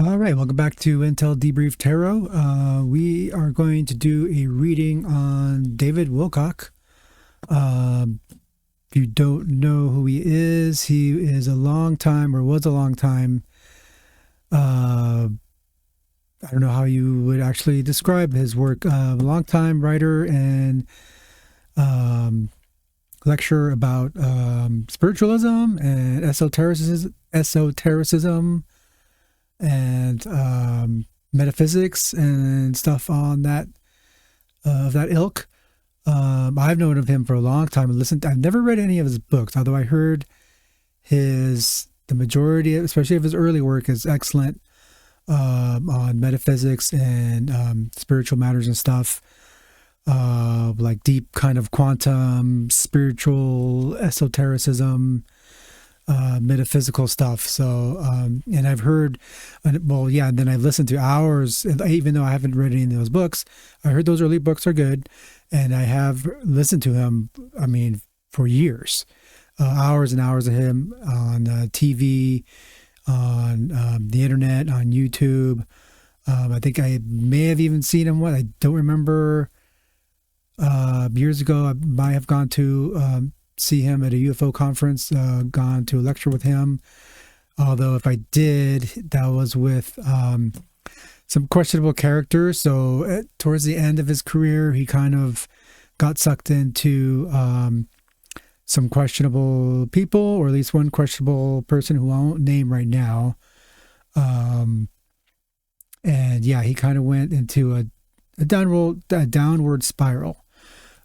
All right, welcome back to Intel Debrief Tarot. We are going to do a reading on David Wilcock. If you don't know who he is a long time, or was a long time. I don't know how you would actually describe his work. A long time writer and lecturer about spiritualism and esotericism and metaphysics and stuff on that of that ilk. I've known of him for a long time and listened. I've never read any of his books, although I heard the majority, especially of his early work, is excellent on metaphysics and spiritual matters and stuff, like deep kind of quantum, spiritual esotericism, metaphysical stuff. So, and I've heard, well, yeah, and then I've listened to hours, even though I haven't read any of those books. I heard those early books are good, and I have listened to him, I mean, for years, hours and hours of him on TV, on the internet, on YouTube. I think I may have even seen him. I don't remember. Years ago, I might have gone to see him at a UFO conference, gone to a lecture with him. Although if I did, that was with some questionable characters. So towards the end of his career, he kind of got sucked into some questionable people, or at least one questionable person who I won't name right now. And yeah, he kind of went into a downward spiral.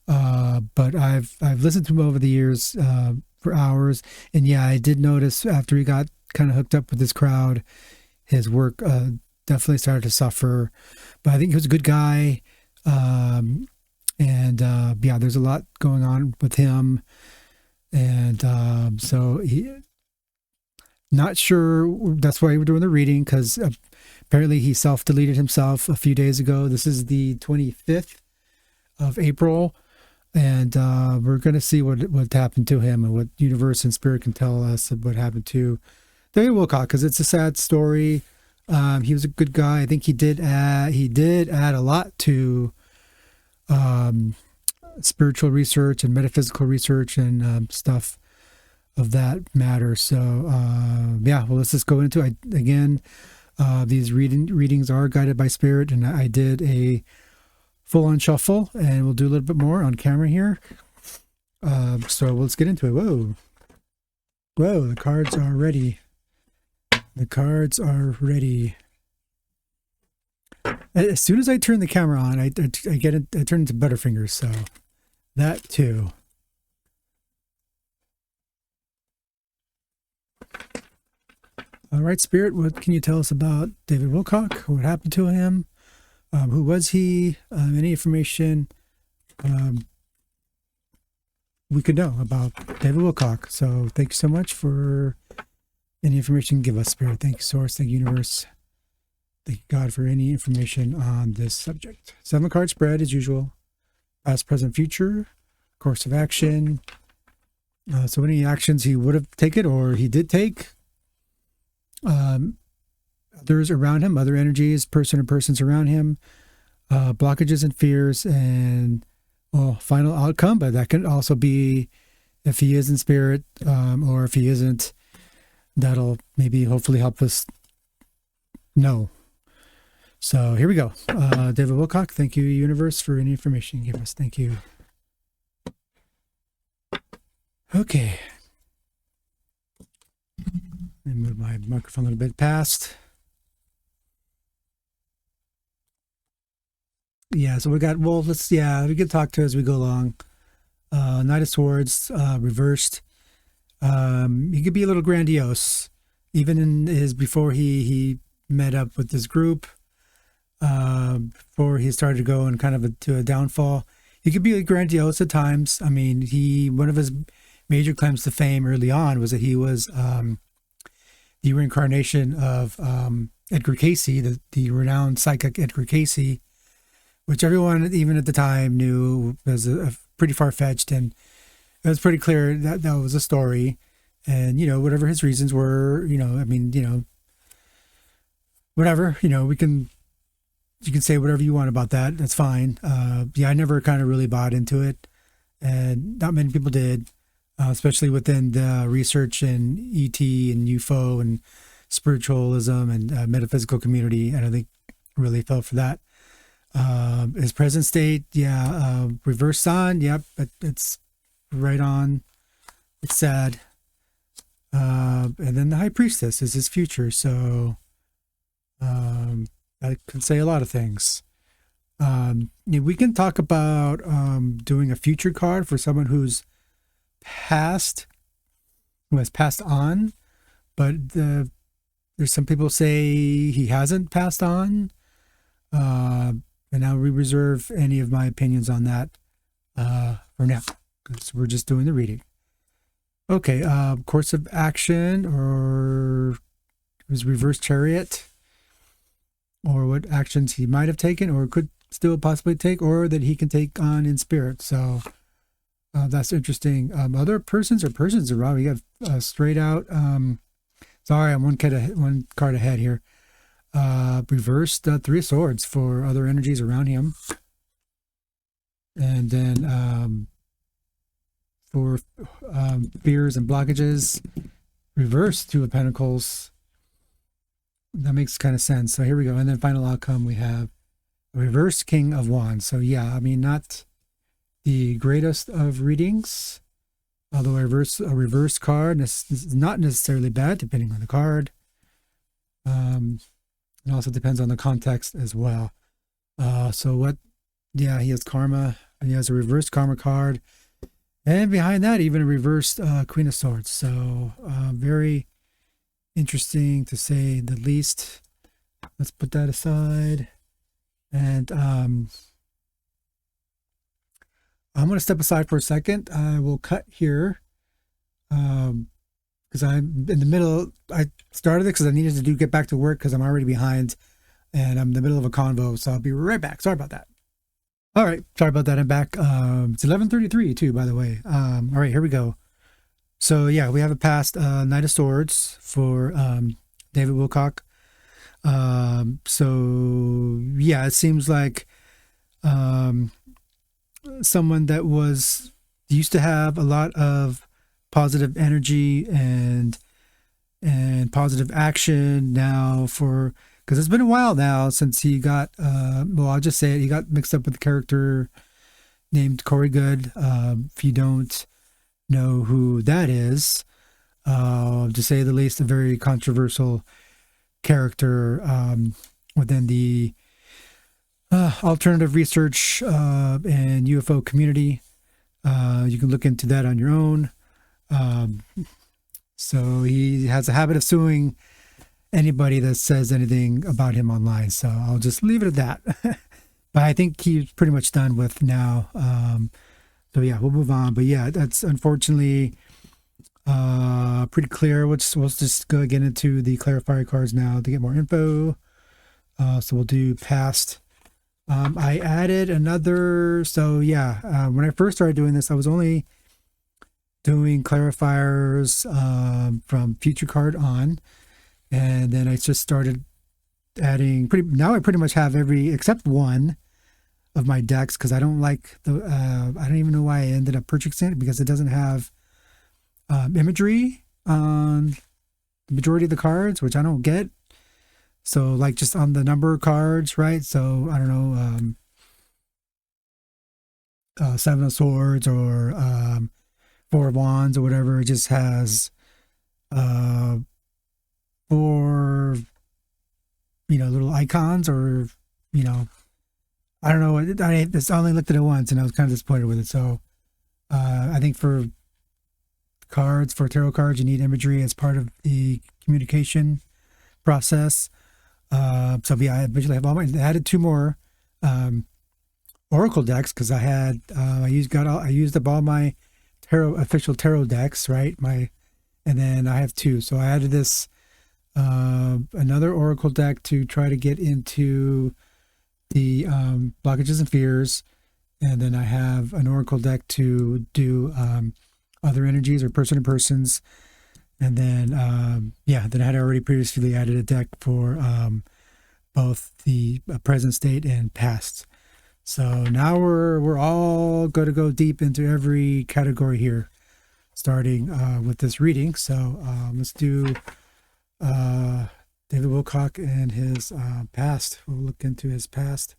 But I've listened to him over the years for hours, and yeah, I did notice after he got kind of hooked up with this crowd, his work definitely started to suffer. But I think he was a good guy, and yeah, there's a lot going on with him, and so not sure. That's why we're doing the reading, because apparently he self-deleted himself a few days ago. This is the 25th of April. And we're going to see what happened to him and what universe and spirit can tell us what happened to David Wilcock, because it's a sad story. He was a good guy. I think he did add a lot to spiritual research and metaphysical research and stuff of that matter. So yeah, well, let's just go into it. Again, these readings are guided by spirit, and I did a full-on shuffle, and we'll do a little bit more on camera here. So let's get into it. Whoa, the cards are ready. The cards are ready. As soon as I turn the camera on, I turn into Butterfingers, so that too. All right, Spirit, what can you tell us about David Wilcock? What happened to him? Who was he? Any information we could know about David Wilcock. So thank you so much for any information you give us, Spirit. Thank you, Source. Thank you, Universe. Thank you, God, for any information on this subject. 7-card spread as usual. Past, present, future. Course of action. So any actions he would have taken or he did take. Others around him, other energies, person or persons around him, blockages and fears, and final outcome. But that can also be if he is in spirit, or if he isn't. That'll maybe hopefully help us know. So here we go. David Wilcock, thank you, Universe, for any information you give us. Thank you. Okay. Let me move my microphone a little bit past. Yeah, so we got, well, we can talk to as we go along. Knight of Swords, reversed. He could be a little grandiose, even in before he met up with this group, before he started to go and kind of to a downfall. He could be grandiose at times. I mean, one of his major claims to fame early on was that he was the reincarnation of Edgar Cayce, the renowned psychic Edgar Cayce, which everyone, even at the time, knew was a pretty far-fetched, and it was pretty clear that that was a story. And, whatever his reasons were, whatever, you can say whatever you want about that. That's fine. Yeah, I never kind of really bought into it, and not many people did, especially within the research and ET and UFO and spiritualism and metaphysical community. I don't think really fell for that. His present state, yeah, reverse sun, yep, it's right on. It's sad. And then the high priestess is his future, so I can say a lot of things. We can talk about doing a future card for someone who has passed on, but there's some people say he hasn't passed on. And I'll reserve any of my opinions on that for now, because we're just doing the reading. Okay, course of action, or his reverse chariot, or what actions he might have taken or could still possibly take, or that he can take on in spirit. So that's interesting. Other persons or persons around. We got straight out. Sorry, I'm one card ahead here. Reversed Three of Swords for other energies around him. And then for fears and blockages, reversed Two of Pentacles. That makes kind of sense. So here we go. And then final outcome, we have a reverse King of Wands. So yeah, I mean, not the greatest of readings, although a reverse card is not necessarily bad, depending on the card. It also depends on the context as well. He has karma, and he has a reversed karma card. And behind that, even a reversed Queen of Swords. So very interesting to say the least. Let's put that aside. And I'm going to step aside for a second. I will cut here. Because I'm in the middle. I started it because I needed to get back to work because I'm already behind and I'm in the middle of a convo. So I'll be right back. Sorry about that. All right. Sorry about that. I'm back. It's 11:33 too, by the way. All right, here we go. So yeah, we have a past Knight of Swords for David Wilcock. So yeah, it seems like someone that used to have a lot of positive energy and positive action now, because it's been a while now since he got I'll just say it, he got mixed up with a character named Corey Good. If you don't know who that is, to say the least, a very controversial character within the alternative research and UFO community. You can look into that on your own. So he has a habit of suing anybody that says anything about him online. So I'll just leave it at that. But I think he's pretty much done with now. So yeah, we'll move on. But yeah, that's unfortunately pretty clear. We'll just go get into the clarifier cards now to get more info. So we'll do past. I added another. So yeah, when I first started doing this, I was only doing clarifiers from future card on, and then I just started adding now I pretty much have every except one of my decks, because I don't like the I don't even know why I ended up purchasing it, because it doesn't have imagery on the majority of the cards, which I don't get. So like just on the number cards, right? So I don't know, Seven of Swords or Four of Wands or whatever. It just has four, little icons, or I don't know. I just only looked at it once and I was kind of disappointed with it. So I think for tarot cards, you need imagery as part of the communication process. So yeah, I eventually have I added two more Oracle decks, because I used up all my official tarot decks, right? And then I have two. So I added this another Oracle deck to try to get into the blockages and fears, and then I have an Oracle deck to do other energies or person to persons, and then then I had already previously added a deck for both the present state and past. So now we're all going to go deep into every category here, starting with this reading. So let's do David Wilcock and his past. We'll look into his past.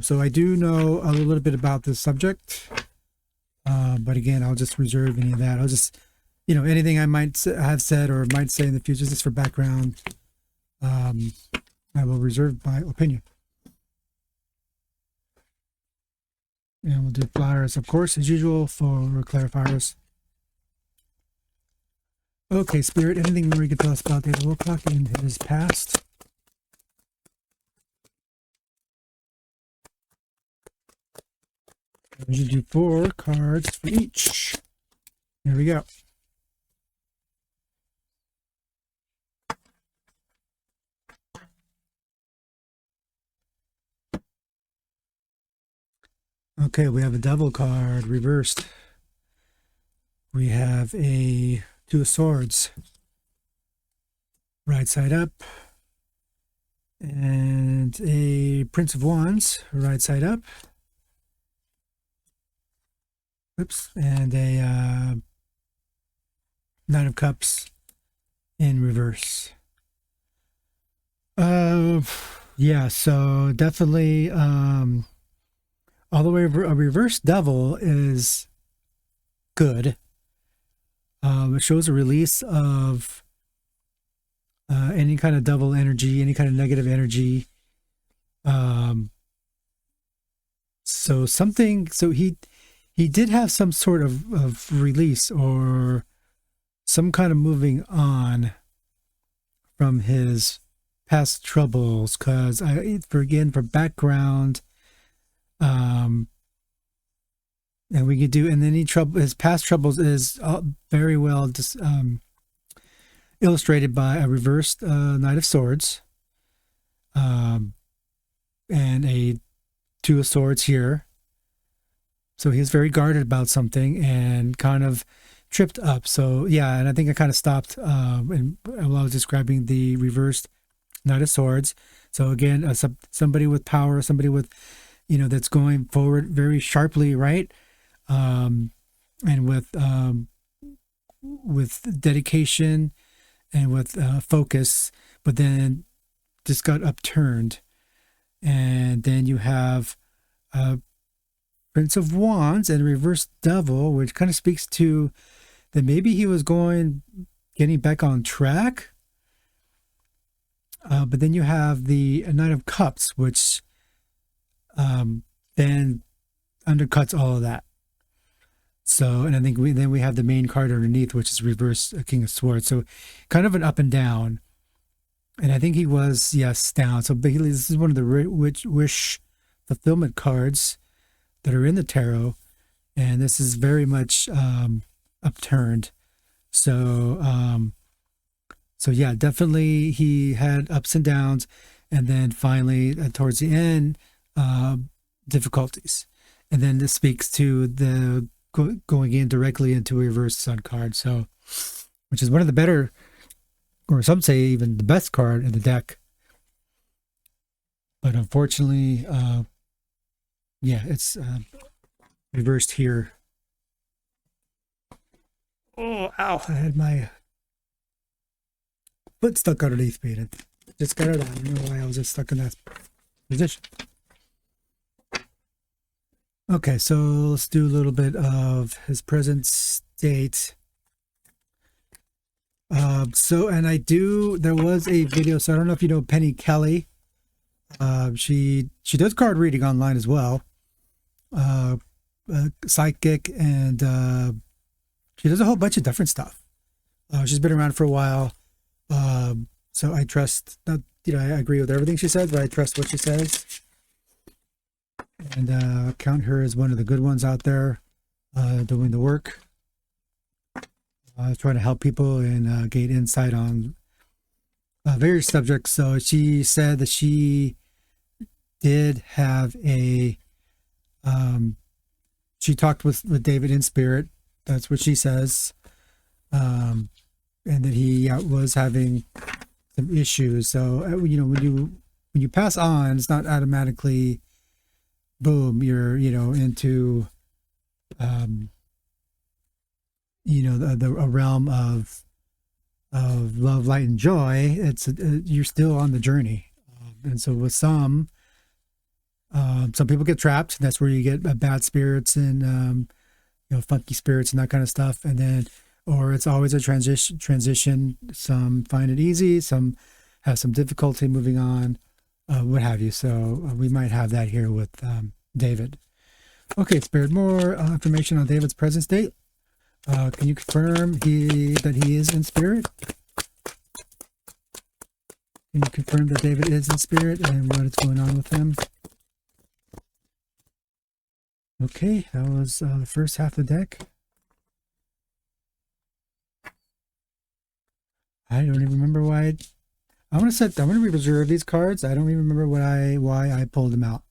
So I do know a little bit about this subject, but again, I'll just reserve any of that. I'll just, anything I might have said or might say in the future, just for background, I will reserve my opinion. And we'll do flyers, of course, as usual, for clarifiers. Okay, Spirit, anything more you can tell us about David Wilcock and his past? We should do 4 cards for each. Here we go. Okay, we have a Devil card reversed. We have a 2 of Swords, right side up, and a Prince of Wands, right side up. Oops, and a Knight of Cups in reverse. Yeah, so definitely, although a reverse Devil is good, it shows a release of any kind of devil energy, any kind of negative energy. So he did have some sort of release or some kind of moving on from his past troubles, because for background, and we could do, and then his past troubles is very well just illustrated by a reversed Knight of Swords, and a 2 of Swords here. So he's very guarded about something and kind of tripped up. So yeah, and I think I kind of stopped while I was describing the reversed Knight of Swords. So again, somebody with power, somebody with, that's going forward very sharply, right? And with dedication and with focus, but then just got upturned. And then you have Prince of Wands and reverse Devil, which kind of speaks to that maybe he was getting back on track. But then you have the Knight of Cups, which then undercuts all of that. So, and I think we have the main card underneath, which is reverse King of Swords. So kind of an up and down. And I think he was, down. So basically, this is one of the wish fulfillment cards that are in the tarot, and this is very much upturned. So yeah, definitely he had ups and downs, and then finally towards the end, difficulties, and then this speaks to the going in directly into a reverse Sun card. So, which is one of the better, or some say even the best card in the deck. But unfortunately, it's reversed here. Oh, ow. I had my foot stuck underneath me, and it just got it out. I don't know why I was just stuck in that position. Okay, so let's do a little bit of his present state. There was a video, so I don't know if you know Penny Kelly. She does card reading online as well. Psychic, and she does a whole bunch of different stuff. She's been around for a while, so I trust. Not, I agree with everything she says, but I trust what she says, and count her as one of the good ones out there, doing the work, trying to help people and gain insight on various subjects. So she said that she did have she talked with David in spirit. That's what she says. And that he was having some issues. So when you pass on, it's not automatically boom. You're into um, the a realm of love, light, and joy. You're still on the journey, and so with some people get trapped. That's where you get bad spirits and funky spirits and that kind of stuff. And then, or it's always a transition. Some find it easy. Some have some difficulty moving on, what have you. So we might have that here with David. Okay, Spirit, more information on David's present state. Can you confirm that he is in spirit? Can you confirm that David is in spirit and what is going on with him? Okay, that was the first half of the deck. I don't even remember why. I'm gonna reserve these cards. I don't even remember why I pulled them out.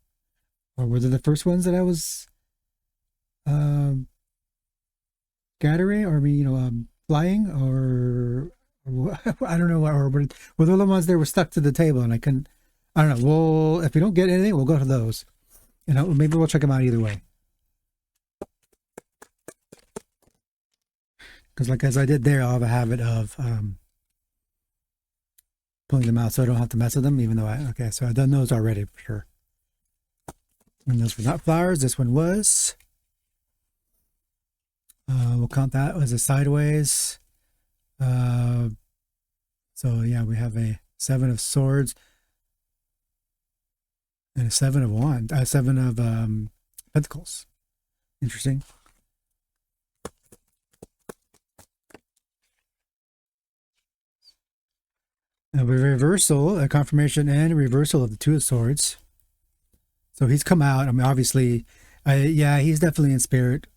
Or were they the first ones that I was gathering, or flying, or I don't know, or were they the ones that were stuck to the table and I couldn't? I don't know. Well, if we don't get anything, we'll go to those. Maybe we'll check them out either way. Because as I did there, I'll have a habit of pulling them out so I don't have to mess with them, even though so I've done those already for sure. And those were not flowers. This one was. We'll count that as a sideways. So yeah, we have a 7 of swords and a 7 of wands. 7 of pentacles. Interesting. A reversal, a confirmation and a reversal of the 2 of swords. So he's come out. I mean, obviously, yeah, he's definitely in spirit.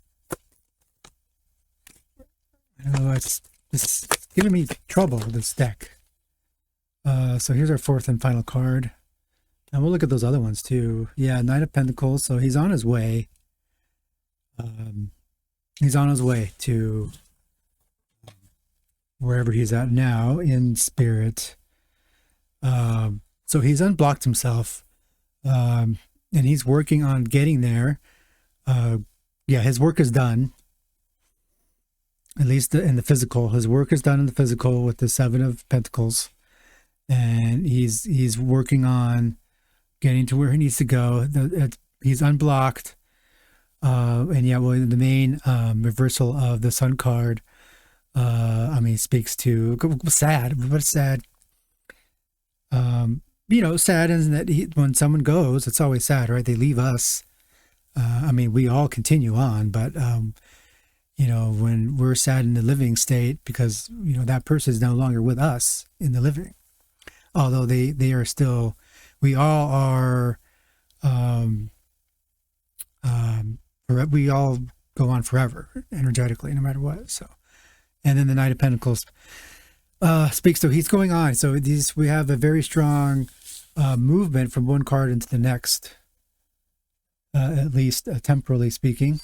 I don't know, it's giving me trouble, this deck. So here's our 4th and final card. And we'll look at those other ones too. Yeah, Knight of Pentacles. So he's on his way. He's on his way to wherever he's at now in spirit. So he's unblocked himself. And he's working on getting there. Yeah, his work is done. At least in the physical. His work is done in the physical with the 7 of Pentacles. And he's working on getting to where he needs to go. He's unblocked. And yeah, well, the main reversal of the Sun card, speaks to sad, but sad. Sad isn't that when someone goes, it's always sad, right? They leave us. We all continue on, but when we're sad in the living state because that person is no longer with us in the living, although they are still, we all are, we all go on forever energetically, no matter what. So, and then the Knight of Pentacles speaks to, he's going on. So we have a very strong movement from one card into the next, at least temporally speaking.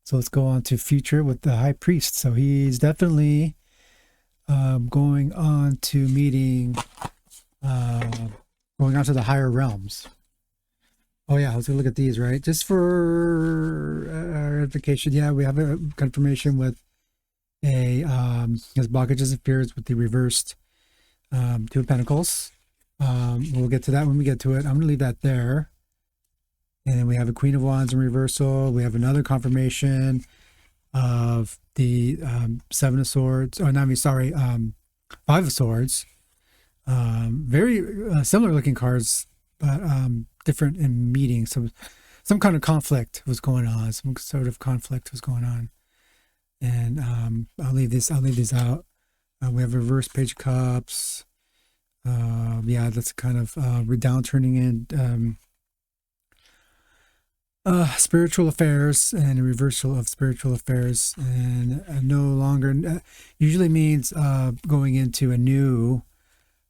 So let's go on to future with the High Priest. So he's definitely going on to meeting, going on to the higher realms. Oh yeah, let's look at these, right? Just for our edification. Yeah, we have a confirmation with his blockages and fears with the reversed 2 of Pentacles. We'll get to that when we get to it. I'm going to leave that there. And then we have a Queen of Wands in reversal. We have another confirmation of the 7 of Swords. Oh, no, 5 of Swords. Very similar looking cards, but different in meaning. So some kind of conflict was going on. Some sort of conflict was going on. And I'll leave these out. We have reverse Page of Cups. Yeah, that's kind of downturning in spiritual affairs and a reversal of spiritual affairs, and no longer usually means going into a new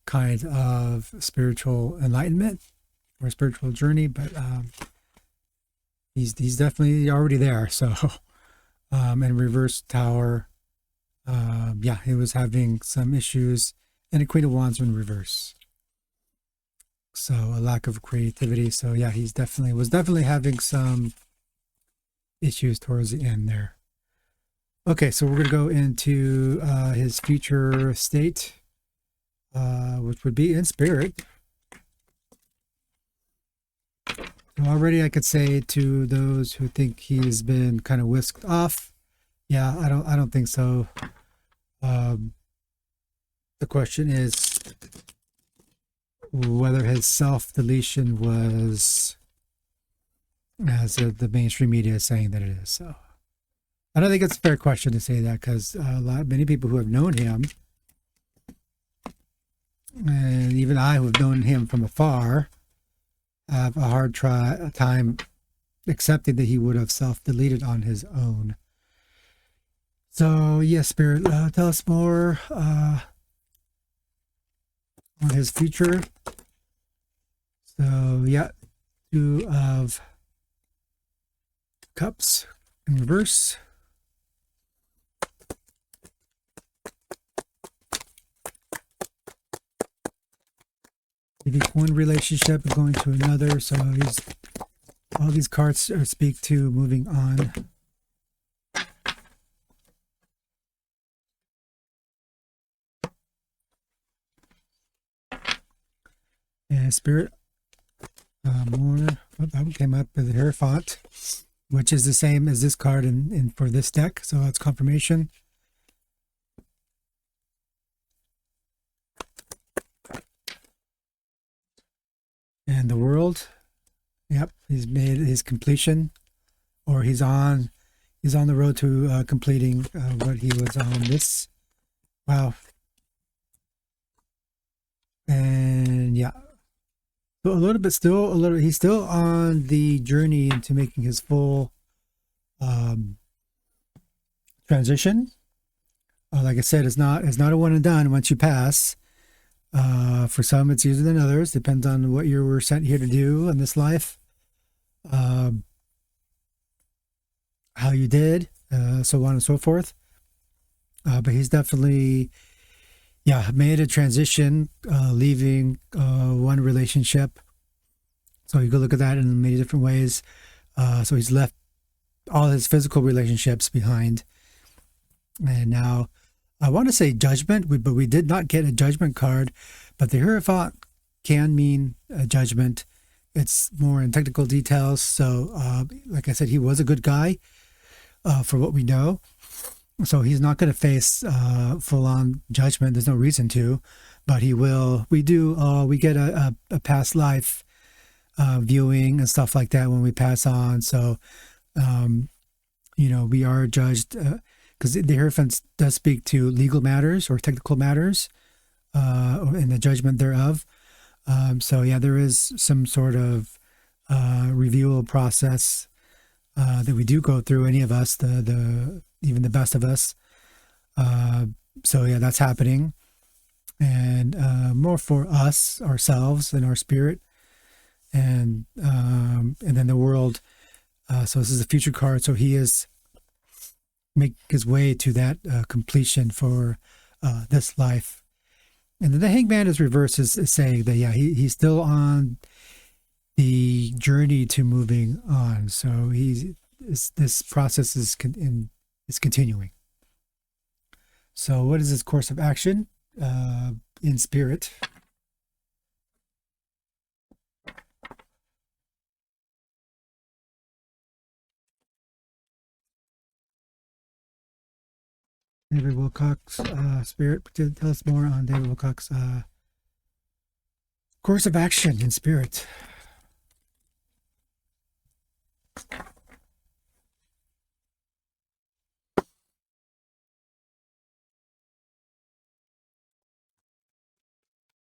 kind of spiritual enlightenment or spiritual journey, but he's definitely already there. So and reverse Tower, yeah, he was having some issues and a Queen of Wands in reverse. So a lack of creativity. So yeah, was definitely having some issues towards the end there. Okay, so we're gonna go into his future state, which would be in spirit. So already I could say to those who think he's been kind of whisked off, yeah, I don't think so. The question is whether his self-deletion was, as the mainstream media is saying that it is. So I don't think it's a fair question to say that, because many people who have known him, and even I who have known him from afar, have a hard time accepting that he would have self-deleted on his own. So yes, Spirit, tell us more on his future. So yeah, 2 of Cups in reverse. Maybe one relationship going to another. So all these cards speak to moving on. And Spirit, more. That came up with the Hierophant, which is the same as this card in for this deck. So that's confirmation. And the World. Yep, he's made his completion, or he's on the road to completing what he was on this. Wow. And yeah, so he's still on the journey into making his full transition. Like I said, it's not a one and done once you pass. For some, it's easier than others. Depends on what you were sent here to do in this life, how you did, so on and so forth. But he's definitely, made a transition, leaving one relationship. So you could look at that in many different ways. So he's left all his physical relationships behind, and now I want to say judgment, but we did not get a judgment card. But the Hierophant can mean a judgment. It's more in technical details. So, like I said, he was a good guy for what we know. So he's not going to face full-on judgment. There's no reason to, but he will. We get a past life viewing and stuff like that when we pass on. So, we are judged. Because the Hierophant does speak to legal matters or technical matters, and the judgment thereof. So yeah, there is some sort of review process that we do go through. Any of us, even the best of us. So yeah, that's happening, and more for us, ourselves, and our spirit, and then the World. So this is a future card. So he is make his way to that completion for this life. And then the Hangman is reversed, is saying that he's still on the journey to moving on. So this process is continuing. So what is his course of action in spirit? David Wilcock's spirit. Tell us more on David Wilcock's course of action in spirit.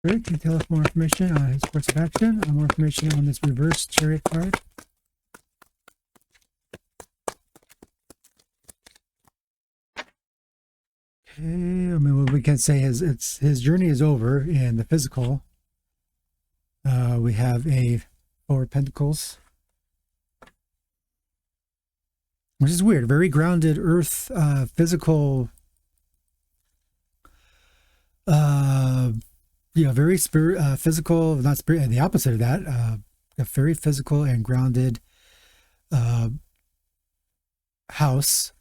Great. Can you tell us more information on his course of action? More information on this reverse Chariot card. Okay, I mean, what we can say is his journey is over in the physical. We have a 4 of Pentacles, which is weird. Very grounded earth, physical uh, very physical, not spirit, and the opposite of that, a very physical and grounded uh, house,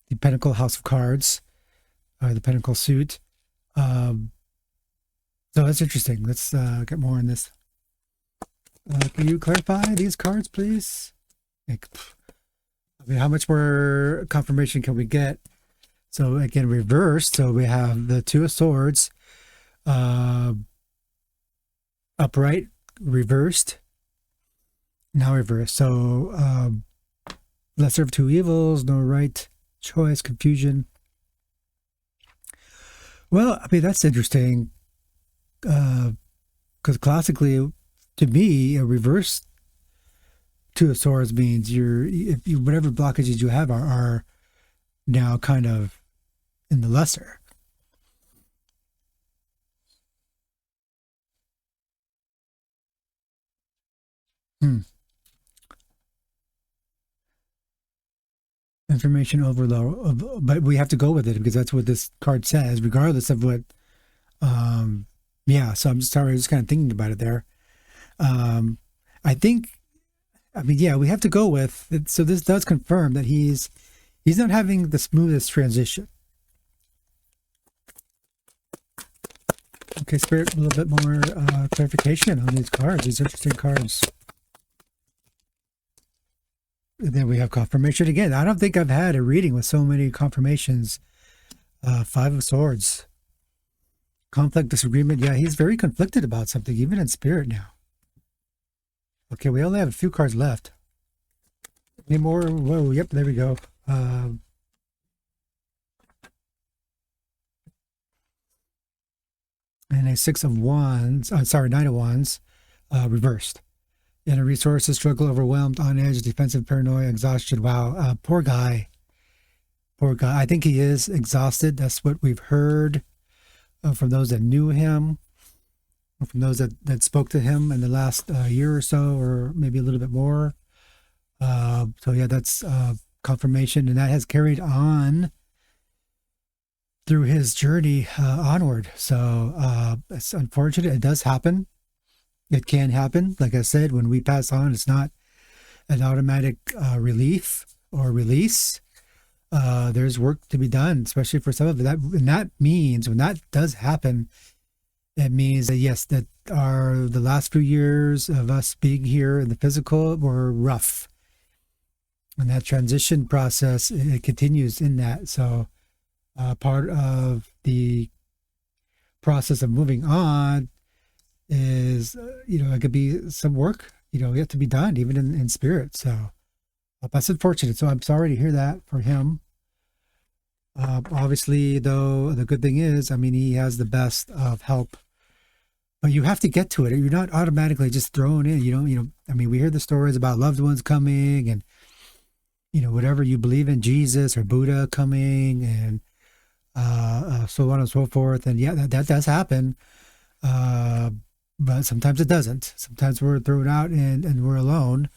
the Pentacle House of Cards, or the Pentacle suit. So that's interesting. Let's get more on this. Can you clarify these cards, please? I mean, how much more confirmation can we get? So again, reversed. So we have the Two of Swords, upright, reversed, now reversed. So lesser of two evils, no right choice, confusion. Well, I mean, that's interesting, because classically, to me, a reverse Two of Swords means whatever blockages you have are now kind of in the lesser. Information overload, but we have to go with it because that's what this card says, regardless of what. Yeah, so I'm sorry, just kind of thinking about it there. I think, I mean, yeah, we have to go with it. So this does confirm that he's not having the smoothest transition. Okay, Spirit, a little bit more clarification on these cards, these interesting cards. And then we have confirmation again. I don't think I've had a reading with so many confirmations. Five of Swords. Conflict, disagreement. Yeah, he's very conflicted about something, even in spirit now. Okay, we only have a few cards left. Any more? Whoa, yep, there we go. And a Six of Wands. Nine of Wands. Reversed. Inner resources, struggle, overwhelmed, on edge, defensive, paranoia, exhaustion. Wow, poor guy. Poor guy. I think he is exhausted. That's what we've heard from those that knew him, from those that spoke to him in the last year or so, or maybe a little bit more. So yeah, that's confirmation, and that has carried on through his journey onward. So it's unfortunate. It does happen. It can happen. Like I said, when we pass on, it's not an automatic relief or release. There's work to be done, especially for some of it. And that means when that does happen, it means that yes, that the last few years of us being here in the physical were rough. And that transition process, it continues in that. So part of the process of moving on is, it could be some work, yet to be done, even in spirit. So that's unfortunate. So I'm sorry to hear that for him. Obviously, though, the good thing is, I mean, he has the best of help, but you have to get to it. You're not automatically just thrown in. I mean, we hear the stories about loved ones coming and, whatever you believe in, Jesus or Buddha coming and so on and so forth. And yeah, that does happen. But sometimes it doesn't. Sometimes we're thrown out and we're alone.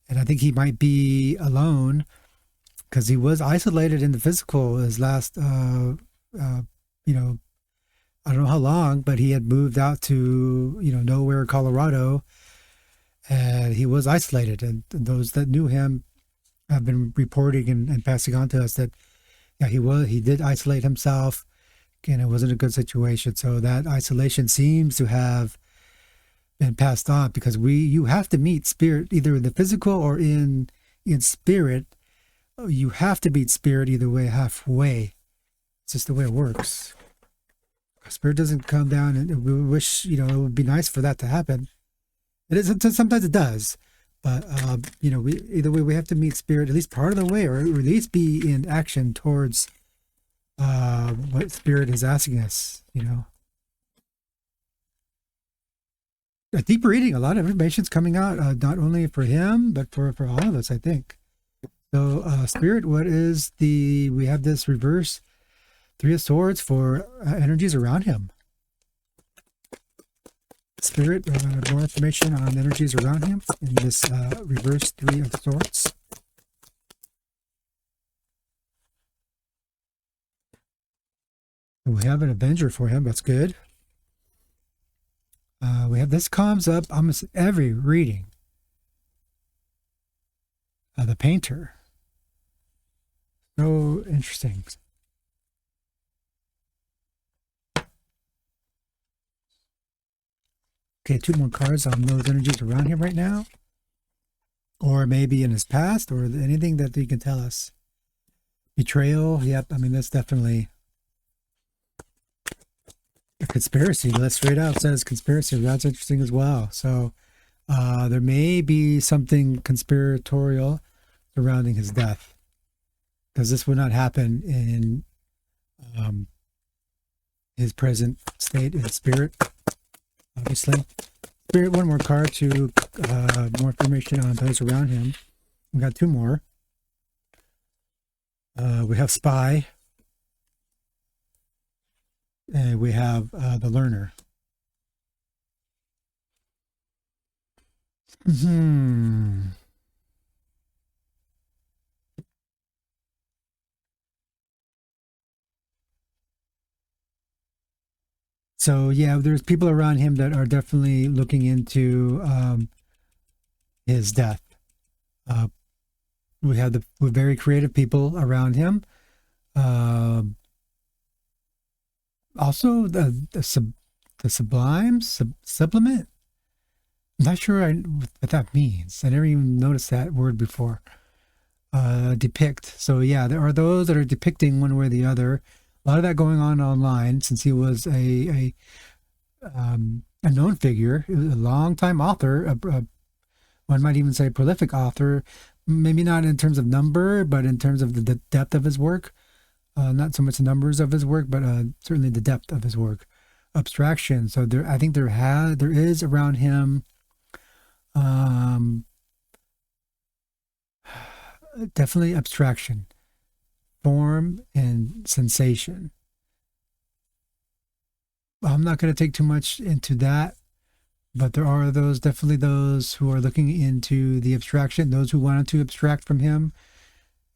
And I think he might be alone because he was isolated in the physical his last, I don't know how long, but he had moved out to, nowhere, Colorado, and he was isolated. And those that knew him have been reporting and passing on to us that, yeah, he did isolate himself, and it wasn't a good situation. So that isolation seems to have been passed on because you have to meet spirit either in the physical or in spirit. You have to meet spirit either way, halfway. It's just the way it works. Spirit doesn't come down, and we wish, it would be nice for that to happen. It is, sometimes it does, but either way, we have to meet spirit at least part of the way, or at least be in action towards what spirit is asking us. A deep reading, a lot of information's coming out, not only for him, but for all of us, I think. So, Spirit, we have this reverse Three of Swords for energies around him. Spirit, more information on energies around him in this reverse Three of Swords. we have an Avenger for him. That's good. We have this comes up almost every reading. The Painter. So interesting. Okay, 2 more cards on those energies around him right now. Or maybe in his past, or anything that he can tell us. Betrayal, yep, I mean, that's definitely a conspiracy. Let's straight out says conspiracy. That's interesting as well. So there may be something conspiratorial surrounding his death, because this would not happen in his present state in spirit, obviously. Spirit, one more card to more information on those around him. We got 2 more. We have Spy. And we have the Learner. So yeah, there's people around him that are definitely looking into his death. We have we're very creative people around him. Also, the supplement. I'm not sure what that means. I never even noticed that word before. Depict. So yeah, there are those that are depicting one way or the other. A lot of that going on online, since he was a known figure, a long-time author, one might even say prolific author, maybe not in terms of number, but in terms of the depth of his work. Not so much the numbers of his work, but certainly the depth of his work. Abstraction. So I think there is around him definitely abstraction, form, and sensation. I'm not going to take too much into that, but there are definitely those who are looking into the abstraction, those who wanted to abstract from him,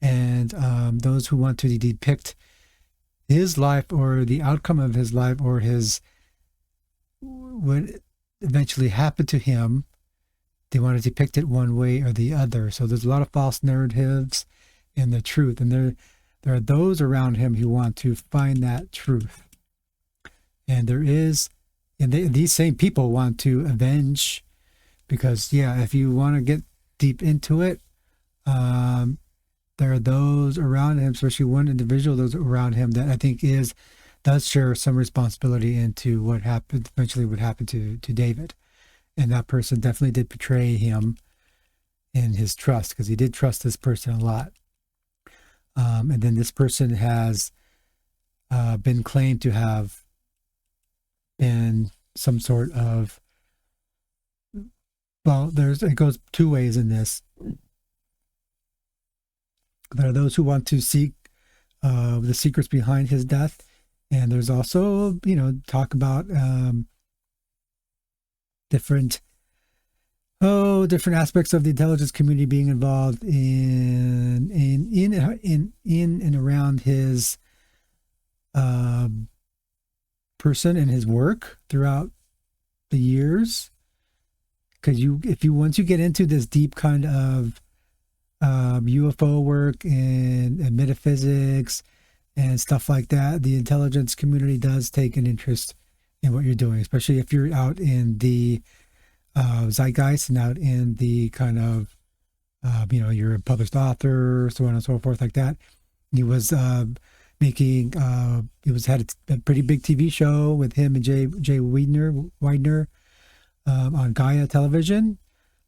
and those who want to depict his life or the outcome of his life or what eventually happened to him. They want to depict it one way or the other. So there's a lot of false narratives in the truth, and there are those around him who want to find that truth. And these same people want to avenge, because yeah, if you want to get deep into it, there are those around him, especially one individual, those around him that I think does share some responsibility into what happened, eventually what happened to David. And that person definitely did betray him in his trust, because he did trust this person a lot. And then this person has been claimed to have been some sort of, well, it goes 2 ways in this. There are those who want to seek the secrets behind his death, and there's also, talk about different aspects of the intelligence community being involved in and around his person and his work throughout the years. Because once you get into this deep kind of UFO work and metaphysics and stuff like that, the intelligence community does take an interest in what you're doing, especially if you're out in the zeitgeist and out in the kind of, you're a published author, so on and so forth like that. He was had a pretty big TV show with him and Jay Weidner on Gaia television,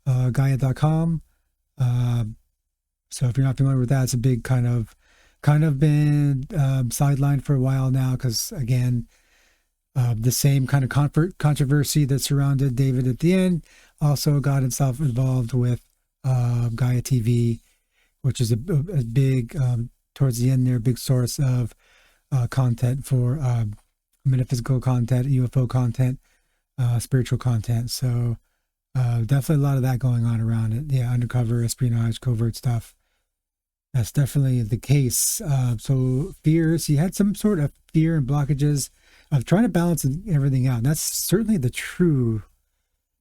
Gaia.com. So if you're not familiar with that, it's a big kind of been sidelined for a while now, because again, the same kind of controversy that surrounded David at the end also got itself involved with Gaia TV, which is a big, towards the end there, big source of content for metaphysical content, UFO content, spiritual content. So definitely a lot of that going on around it. Yeah, undercover espionage, covert stuff. That's definitely the case. So fears, he had some sort of fear and blockages of trying to balance everything out. And that's certainly the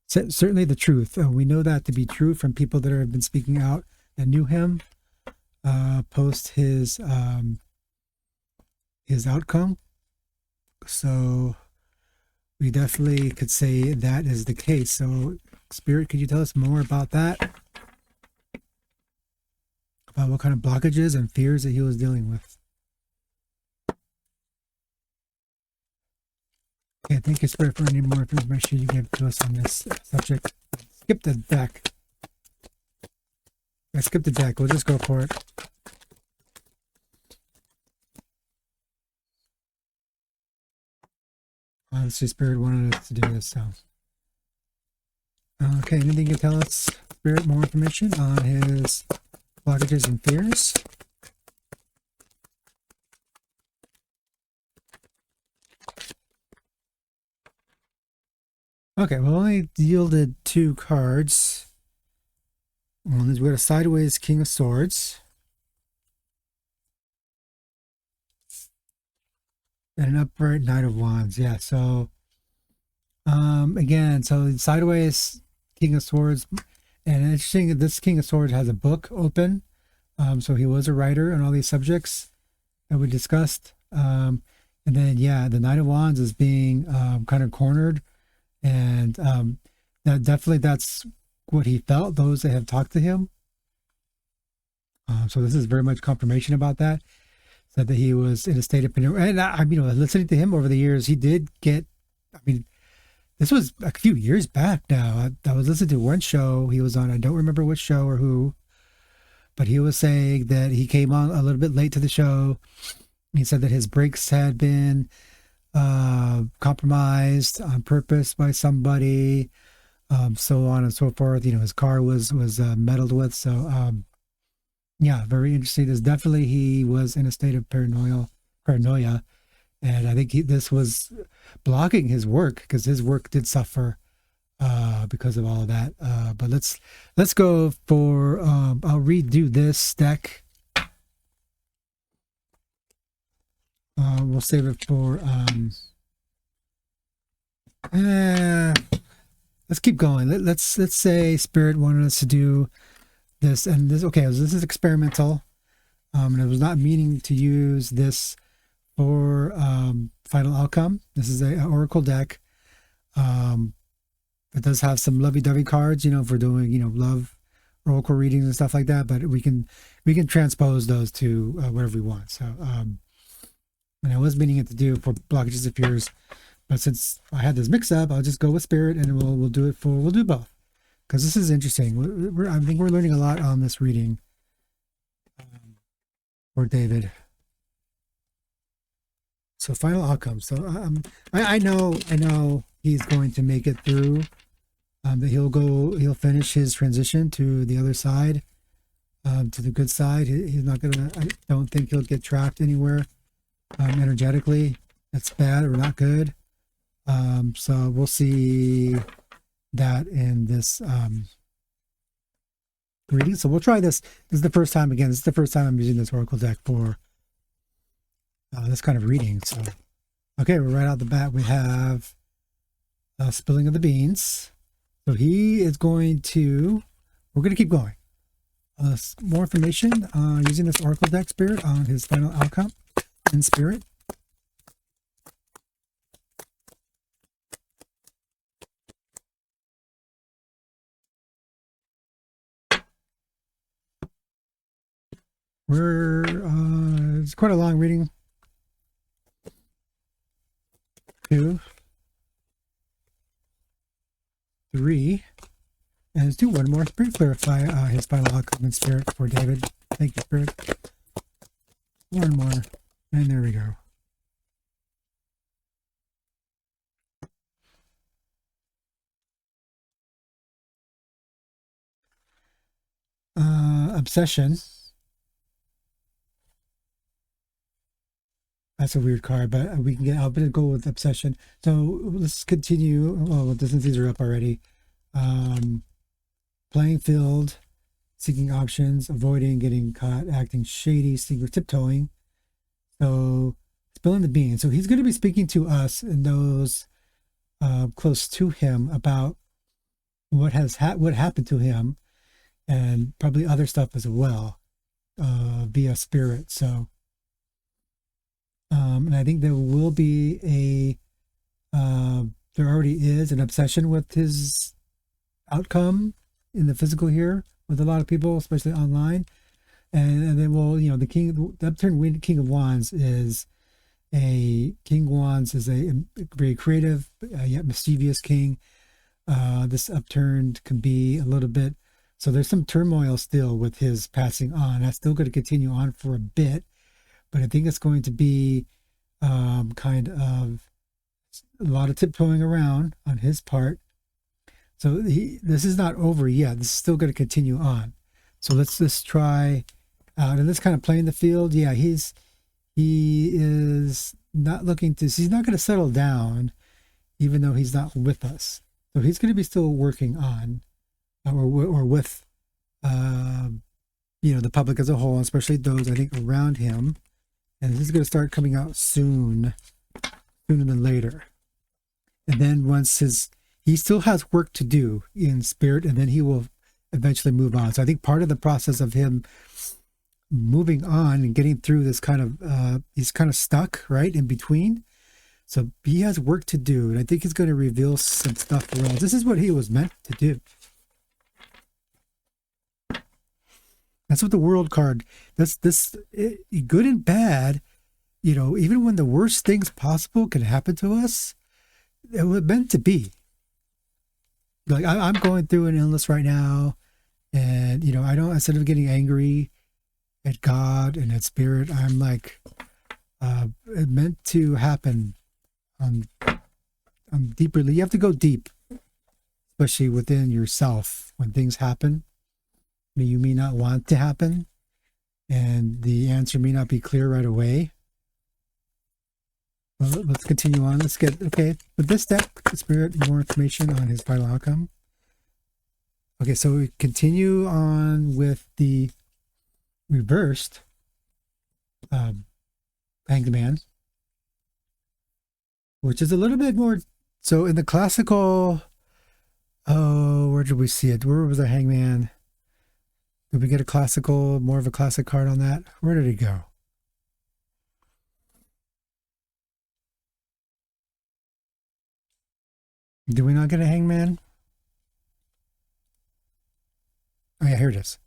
certainly the truth. We know that to be true from people that have been speaking out that knew him post his outcome. So we definitely could say that is the case. So, Spirit, could you tell us more about that? About what kind of blockages and fears that he was dealing with? Okay, thank you, Spirit, for any more information you gave to us on this subject. Skip the deck. I skipped the deck. We'll just go for it. Let's see, Spirit wanted us to do this. So, okay, anything you can tell us, Spirit, more information on his blockages and fears? Okay, well, I only yielded 2 cards. Well, we got a sideways King of Swords. And an upright Knight of Wands. Yeah, so again, so sideways King of Swords. And interesting, this King of Swords has a book open. So he was a writer on all these subjects that we discussed. And then, yeah, the Knight of Wands is being kind of cornered. And that definitely, that's what he felt, those that have talked to him. So this is very much confirmation about that. Said that he was in a state of penury. And listening to him over the years, he did get, this was a few years back now. I was listening to one show he was on. I don't remember which show or who, but he was saying that he came on a little bit late to the show. He said that his brakes had been compromised on purpose by somebody, so on and so forth. His car was meddled with. So, yeah, very interesting. There's definitely, he was in a state of paranoia, and I think this was blocking his work because his work did suffer because of all of that. But let's go for I'll redo this deck. We'll save it for let's keep going. Let's say Spirit wanted us to do this, and this, okay, so this is experimental, and I was not meaning to use this for final outcome. This is a oracle deck. It does have some lovey-dovey cards, for doing love oracle readings and stuff like that, but we can transpose those to whatever we want. So and I was meaning it to do for blockages of fears, but since I had this mix up, I'll just go with Spirit, and we'll do both, because this is interesting. I think we're learning a lot on this reading for David. So final outcome. So I know he's going to make it through. That he'll finish his transition to the other side, to the good side. He's not gonna. I don't think he'll get trapped anywhere energetically. That's bad or not good. So we'll see that in this reading. So we'll try this. This is the first time, again, this is the first time I'm using this oracle deck for this kind of reading. So, okay, we're right out the bat. We have spilling of the beans. So he is we're going to keep going. More information using this oracle deck, Spirit, on his final outcome in Spirit. It's quite a long reading. 2, 3, and let's do one more. Spirit, clarify his final outcome in Spirit for David. Thank you, Spirit. One more, and there we go. Obsession. That's a weird card, but I'm gonna go with obsession. So let's continue. Oh, the these are up already. Playing field, seeking options, avoiding getting caught, acting shady, tiptoeing. So spilling the beans. So he's going to be speaking to us and those close to him about what happened to him, and probably other stuff as well via spirit. So, and I think there will be there already is an obsession with his outcome in the physical here with a lot of people, especially online. And then, well, the upturned King of Wands is a very creative yet mischievous king. This upturned can be a little bit, so there's some turmoil still with his passing on. That's still going to continue on for a bit, but I think it's going to be kind of a lot of tiptoeing around on his part. So this is not over yet. This is still going to continue on. So let's just try out, and let's kind of play in the field. Yeah, he is not looking to, he's not going to settle down, even though he's not with us. So he's going to be still working on, or with, the public as a whole, especially those, I think, around him. And this is going to start coming out sooner than later. And then he still has work to do in spirit, and then he will eventually move on. So I think part of the process of him moving on and getting through this kind of, he's kind of stuck right in between. So he has work to do, and I think he's going to reveal some stuff for us. This is what he was meant to do. That's what the World card, good and bad, even when the worst things possible can happen to us, it was meant to be. Like, I'm going through an illness right now, and, instead of getting angry at God and at spirit, I'm like, it meant to happen on deeper. You have to go deep, especially within yourself when things happen. You may not want to happen, and the answer may not be clear right away. Well, let's continue on. Let's get, with this deck, Spirit, more information on his final outcome. Okay, so we continue on with the reversed Hanged Man, which is a little bit more, so in the classical, where did we see it? Where was the Hangman? Did we get more of a classic card on that? Where did it go? Did we not get a Hangman? Oh yeah, here it is.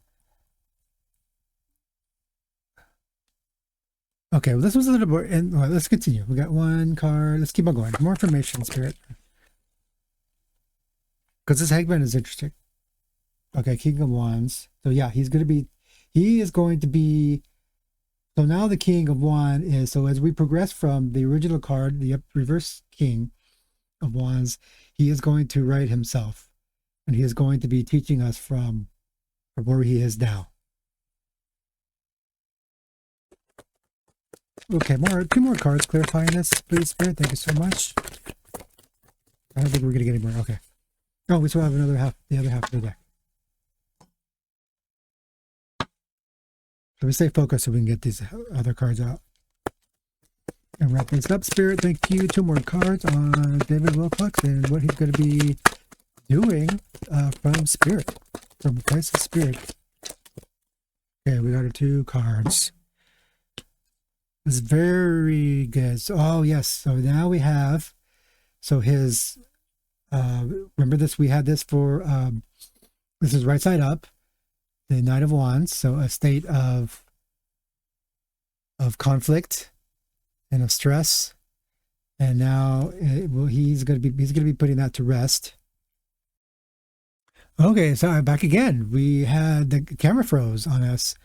Okay, well, this was a little more, and let's continue. We got one card. Let's keep on going. More information, Spirit. Because this Hangman is interesting. Okay, King of Wands. So yeah, he is going to be, so now the King of Wands is, so as we progress from the original card, the reverse King of Wands, he is going to write himself, and he is going to be teaching us from where he is now. Okay, two more cards clarifying this, please, Spirit. Thank you so much. I don't think we're going to get any more. Okay. Oh, we still have the other half of the deck. So we stay focused so we can get these other cards out. And wrap this up, Spirit. Thank you. Two more cards on David Wilcock and what he's going to be doing from Spirit, from Christ's Spirit. Okay, we got our two cards. It's very good. So, oh yes. So now we have, so his, remember this, we had this for, this is right side up, the Knight of Wands. So a state of conflict and of stress. And now he's going to be putting that to rest. Okay. So back again, we had the camera froze on us.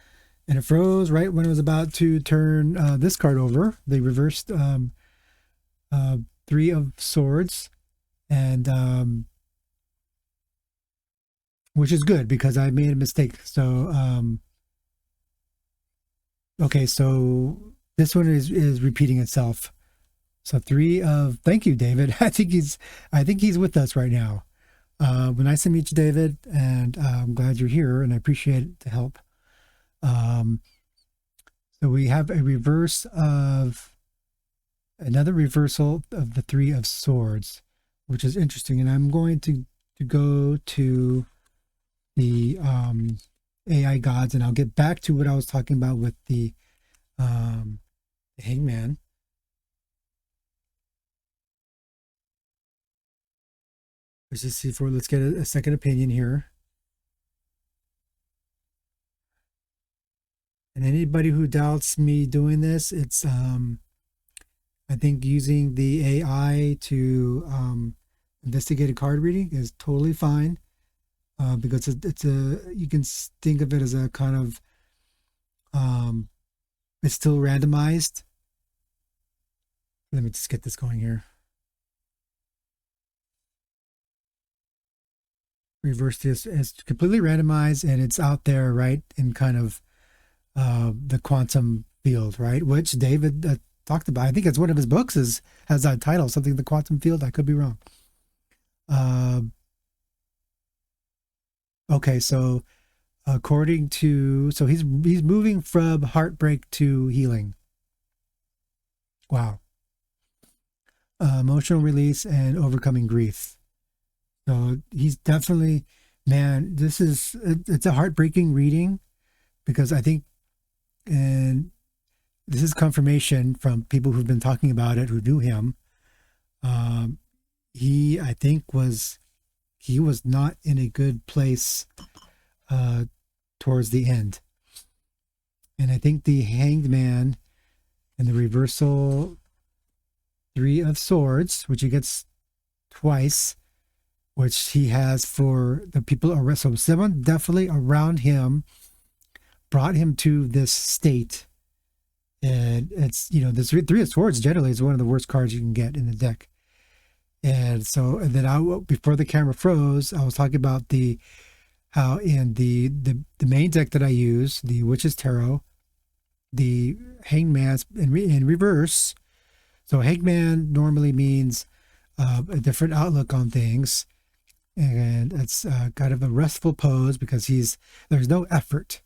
And it froze right when it was about to turn this card over. They reversed Three of Swords, and which is good because I made a mistake. So okay, so this one is repeating itself. So thank you, David. I think he's with us right now. Nice to meet you, David, and I'm glad you're here, and I appreciate the help. Um, so we have a reverse of another reversal of the Three of Swords, which is interesting, and I'm going to go to the AI gods, and I'll get back to what I was talking about with the Hangman. Let's just see for let's get a second opinion here. And anybody who doubts me doing this, it's I think using the AI to investigate a card reading is totally fine because it's a you can think of it as a kind of um, it's still randomized. Let me just get this going here. Reverse this. It's completely randomized and it's out there, right? In kind of the quantum field, right? Which David talked about. I think it's one of his books has that title, something the quantum field. I could be wrong. Uh, okay, so according to he's moving from heartbreak to healing. Wow. Emotional release and overcoming grief. So he's definitely, man. It's a heartbreaking reading because I think, and this is confirmation from people who've been talking about it who knew him. Um, I think he was not in a good place uh, towards the end, and I think the Hanged Man and the reversal Three of Swords, which he gets twice, which he has for the people around. So someone definitely around him brought him to this state. And it's, this Three of Swords generally is one of the worst cards you can get in the deck. And so, and then before the camera froze, I was talking about how in the main deck that I use, the Witch's Tarot, the Hangman's in reverse. So Hangman normally means a different outlook on things. And it's kind of a restful pose because there's no effort.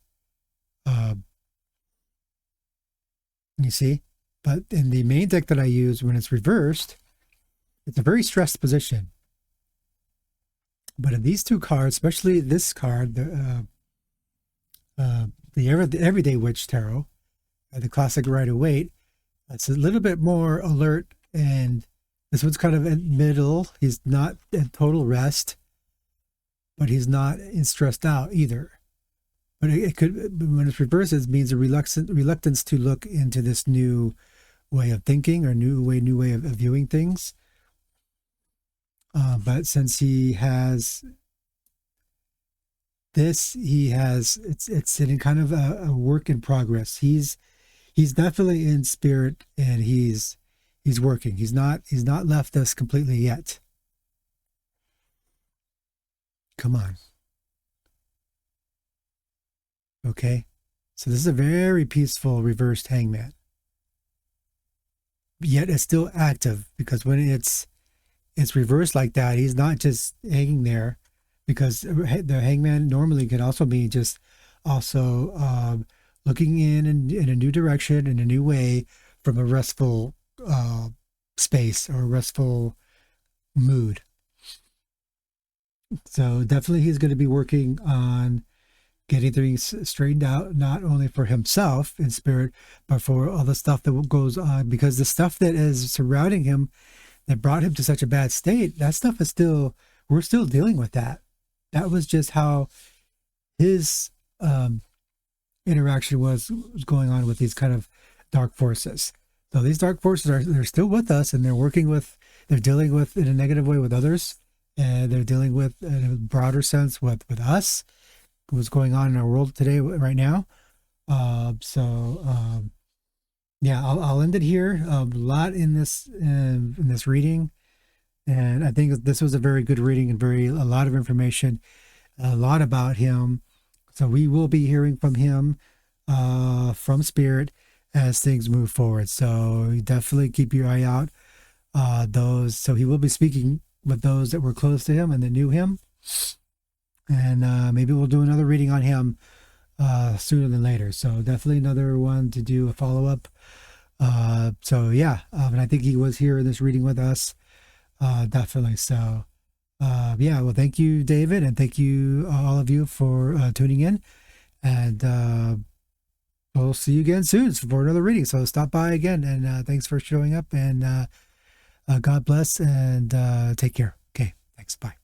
You see, but in the main deck that I use, when it's reversed, it's a very stressed position. But in these two cards, especially this card, the Everyday Witch Tarot, the classic Rider-Waite, it's a little bit more alert, and this one's kind of in middle. He's not in total rest, but he's not stressed out either. But it could, when it's reversed, it means a reluctance to look into this new way of thinking or new way of viewing things. But since he has this, it's in kind of a work in progress. He's definitely in spirit, and he's working. He's not left us completely yet. Come on. Okay, so this is a very peaceful reversed Hangman, yet it's still active because when it's reversed like that, he's not just hanging there, because the Hangman normally can also be just also looking in a new direction, in a new way, from a restful space or a restful mood. So definitely he's going to be working on getting things straightened out, not only for himself in spirit, but for all the stuff that goes on, because the stuff that is surrounding him that brought him to such a bad state, that stuff is we're still dealing with that. That was just how his interaction was going on with these kind of dark forces. So these dark forces they're still with us, and they're dealing with in a negative way with others, and they're dealing with in a broader sense with us, what's going on in our world today, right now. Yeah, I'll end it here. A lot in this reading, and I think this was a very good reading and a lot of information, a lot about him. So we will be hearing from him, from Spirit, as things move forward. So definitely keep your eye out. So he will be speaking with those that were close to him and that knew him. And maybe we'll do another reading on him sooner than later. So definitely another one to do a follow up. So yeah, and I think he was here in this reading with us. Definitely. So yeah, well, thank you, David, and thank you all of you for tuning in. And we'll see you again soon for another reading. So stop by again, and thanks for showing up. And God bless, and take care. Okay, thanks. Bye.